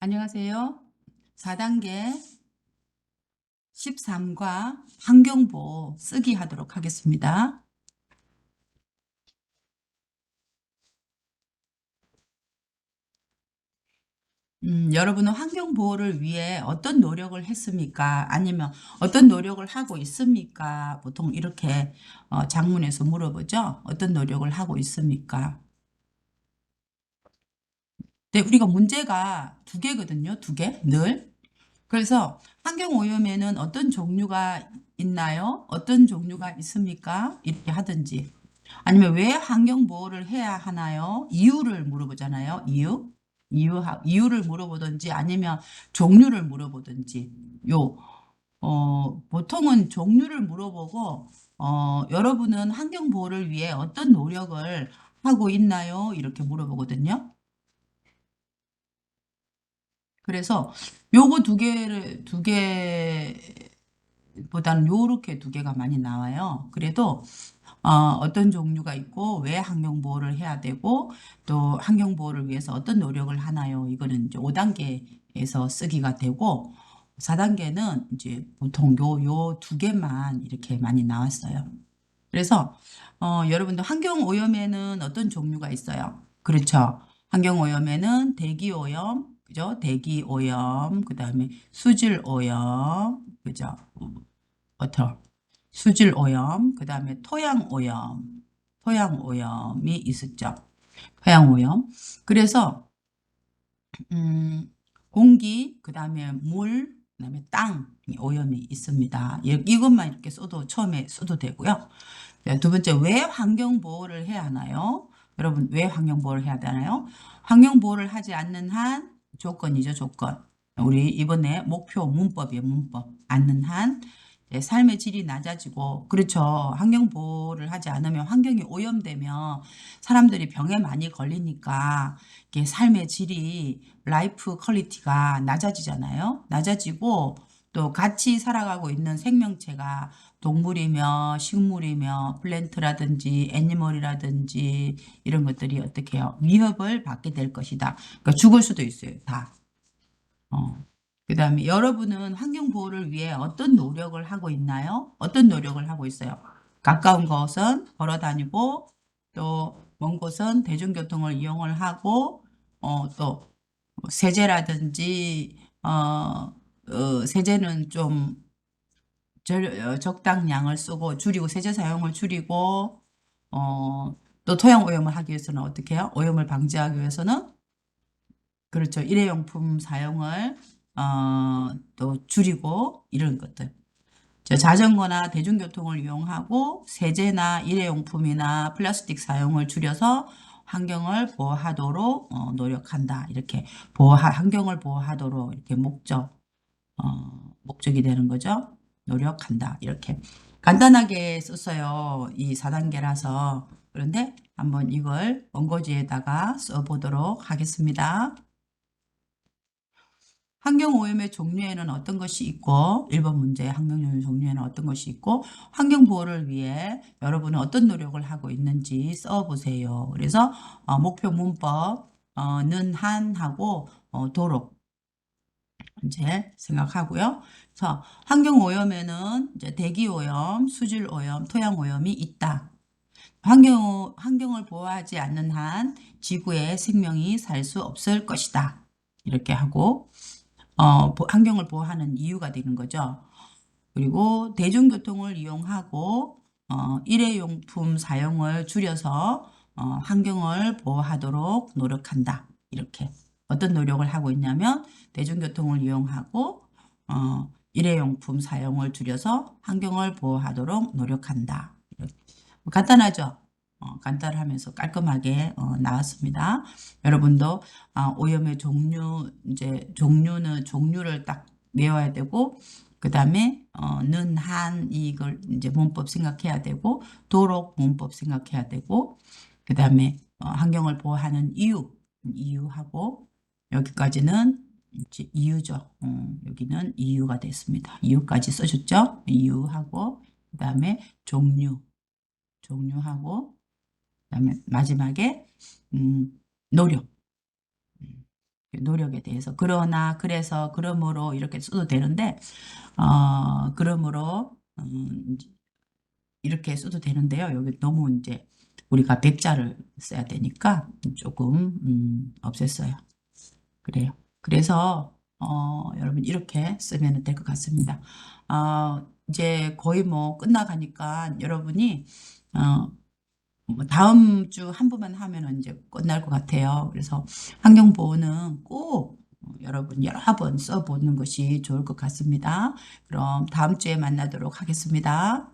안녕하세요. 4단계 13과 환경보호 쓰기 하도록 하겠습니다. 여러분은 환경보호를 위해 어떤 노력을 했습니까? 아니면 어떤 노력을 하고 있습니까? 보통 이렇게 장문에서 물어보죠. 어떤 노력을 하고 있습니까? 네, 우리가 문제가 두 개거든요. 두 개, 늘. 그래서 환경오염에는 어떤 종류가 있나요? 어떤 종류가 있습니까? 이렇게 하든지. 아니면 왜 환경보호를 해야 하나요? 이유를 물어보잖아요. 이유를 물어보든지 아니면 종류를 물어보든지. 보통은 종류를 물어보고, 여러분은 환경보호를 위해 어떤 노력을 하고 있나요? 이렇게 물어보거든요. 그래서 요거 두 개보다는 요렇게 두 개가 많이 나와요. 그래도 어떤 종류가 있고 왜 환경보호를 해야 되고 또 환경보호를 위해서 어떤 노력을 하나요? 이거는 이제 5단계에서 쓰기가 되고 4단계는 이제 보통 요 두 개만 이렇게 많이 나왔어요. 그래서 여러분들 환경오염에는 어떤 종류가 있어요? 그렇죠. 환경오염에는 대기오염, 그죠? 대기오염, 그 다음에 수질오염, 그죠? 워터. 수질오염, 그 다음에 토양오염이 있었죠. 토양오염. 그래서, 공기, 그 다음에 물, 그 다음에 땅, 오염이 있습니다. 이것만 이렇게 써도, 처음에 써도 되고요. 네, 두 번째, 왜 환경보호를 해야 하나요? 여러분, 왜 환경보호를 해야 되나요? 환경보호를 하지 않는 한 조건이죠, 조건. 우리 이번에 목표 문법이에요, 문법. 않는 한 삶의 질이 낮아지고, 그렇죠. 환경보호를 하지 않으면 환경이 오염되면 사람들이 병에 많이 걸리니까 이게 삶의 질이 라이프 퀄리티가 낮아지잖아요. 낮아지고 또 같이 살아가고 있는 생명체가 동물이며 식물이며 플랜트라든지 애니멀이라든지 이런 것들이 어떻게 해요? 위협을 받게 될 것이다. 그러니까 죽을 수도 있어요. 다. 그다음에 여러분은 환경 보호를 위해 어떤 노력을 하고 있나요? 어떤 노력을 하고 있어요? 가까운 곳은 걸어 다니고 또 먼 곳은 대중교통을 이용을 하고 또 세제라든지 세제는 좀 적당량을 쓰고 줄이고 세제 사용을 줄이고 또 토양 오염을 하기 위해서는 어떻게 해요? 오염을 방지하기 위해서는 그렇죠. 일회용품 사용을 또 줄이고 이런 것들. 자전거나 대중교통을 이용하고 세제나 일회용품이나 플라스틱 사용을 줄여서 환경을 보호하도록 노력한다. 이렇게 환경을 보호하도록 이렇게 목적이 되는 거죠. 노력한다. 이렇게 간단하게 썼어요. 이 4단계라서. 그런데 한번 이걸 원고지에다가 써보도록 하겠습니다. 환경오염의 종류에는 어떤 것이 있고 1번 문제 환경오염 종류에는 어떤 것이 있고 환경보호를 위해 여러분은 어떤 노력을 하고 있는지 써보세요. 그래서 목표 문법 는 한하고 도록 이제 생각하고요. 그래서 환경오염에는 이제 대기오염, 수질오염, 토양오염이 있다. 환경을 보호하지 않는 한 지구에 생명이 살 수 없을 것이다. 이렇게 하고 환경을 보호하는 이유가 되는 거죠. 그리고 대중교통을 이용하고 일회용품 사용을 줄여서 환경을 보호하도록 노력한다. 이렇게 어떤 노력을 하고 있냐면 대중교통을 이용하고 일회용품 사용을 줄여서 환경을 보호하도록 노력한다. 이렇게. 간단하죠? 간단하면서 깔끔하게 나왔습니다. 여러분도 오염의 종류를 딱 외워야 되고 그 다음에 는, 한 이걸 이제 문법 생각해야 되고 도록 문법 생각해야 되고 그 다음에 환경을 보호하는 이유하고 여기까지는 이제 이유죠. 여기는 이유가 됐습니다. 이유까지 써줬죠. 이유하고 그 다음에 종류하고 그다음에 마지막에 노력. 노력에 대해서. 그러나, 그래서, 그러므로 이렇게 써도 되는데, 그러므로, 이렇게 써도 되는데요. 여기 너무 이제 우리가 백자를 써야 되니까 조금, 없앴어요. 그래요. 그래서, 여러분 이렇게 쓰면 될 것 같습니다. 이제 거의 뭐 끝나가니까 여러분이, 어, 뭐 다음 주 한 부만 하면은 이제 끝날 것 같아요. 그래서 환경보호는 꼭 여러분 여러 번 써보는 것이 좋을 것 같습니다. 그럼 다음 주에 만나도록 하겠습니다.